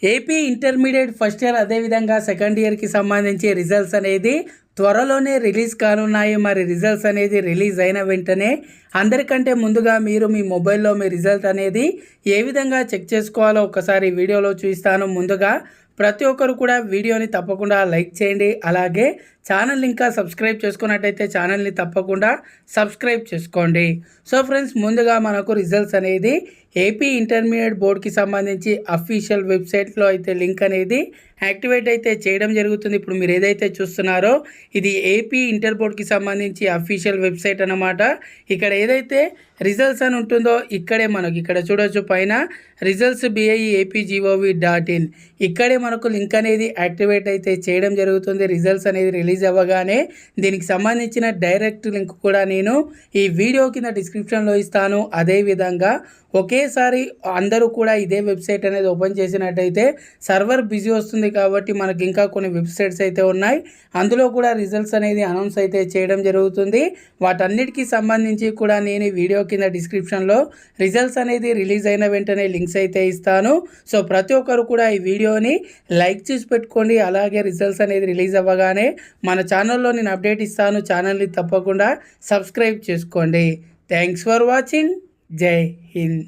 AP intermediate first year అదేవిధంగా second ఇయర్కి సంబంధించి రిజల్ట్స్ అనేది త్వరలోనే రిలీజ్ కానున్నాయి. మరి రిజల్ట్స్ అనేది రిలీజ్ అయిన వెంటనే అందరికంటే ముందుగా మీరు మీ మొబైల్లో మీ రిజల్ట్ అనేది ఏ విధంగా చెక్ చేసుకోవాలో ఒకసారి వీడియోలో చూపిస్తాను. ముందుగా ప్రతి ఒక్కరు కూడా వీడియోని తప్పకుండా లైక్ చేయండి. అలాగే ఛానల్ ఇంకా సబ్స్క్రైబ్ చేసుకున్నట్టయితే ఛానల్ని తప్పకుండా సబ్స్క్రైబ్ చేసుకోండి. సో ఫ్రెండ్స్, ముందుగా మనకు రిజల్ట్స్ అనేది ఏపీ ఇంటర్మీడియట్ బోర్డ్కి సంబంధించి అఫీషియల్ వెబ్సైట్లో అయితే లింక్ అనేది యాక్టివేట్ అయితే చేయడం జరుగుతుంది. ఇప్పుడు మీరు ఏదైతే చూస్తున్నారో ఇది ఏపీ ఇంటర్ బోర్డ్కి సంబంధించి అఫీషియల్ వెబ్సైట్ అన్నమాట. ఇక్కడ ఏదైతే రిజల్ట్స్ అని ఉంటుందో ఇక్కడే మనకి ఇక్కడ చూడొచ్చు పైన రిజల్ట్స్ BIE.AP.gov.in ఇక్కడే మనకు లింక్ అనేది యాక్టివేట్ అయితే చేయడం జరుగుతుంది. రిజల్ట్స్ అనేది రిలీజ్ అవ్వగానే దీనికి సంబంధించిన డైరెక్ట్ లింక్ కూడా నేను ఈ వీడియో కింద డిస్క్రిప్షన్లో ఇస్తాను. అదేవిధంగా ఒకేసారి అందరూ కూడా ఇదే వెబ్సైట్ అనేది ఓపెన్ చేసినట్టయితే సర్వర్ బిజీ వస్తుంది కాబట్టి మనకి ఇంకా కొన్ని వెబ్సైట్స్ అయితే ఉన్నాయి. అందులో కూడా రిజల్ట్స్ అనేది అనౌన్స్ అయితే చేయడం జరుగుతుంది. వాటన్నిటికీ సంబంధించి కూడా నేను వీడియో కింద డిస్క్రిప్షన్లో రిజల్ట్స్ అనేది రిలీజ్ అయిన వెంటనే లింక్స్ అయితే ఇస్తాను. సో ప్రతి ఒక్కరు కూడా ఈ వీడియోని లైక్ చేసి పెట్టుకోండి. అలాగే రిజల్ట్స్ అనేది రిలీజ్ అవ్వగానే మన ఛానల్లో నేను అప్డేట్ ఇస్తాను. ఛానల్ని తప్పకుండా సబ్స్క్రైబ్ చేసుకోండి. Thanks for watching. జై హింద్.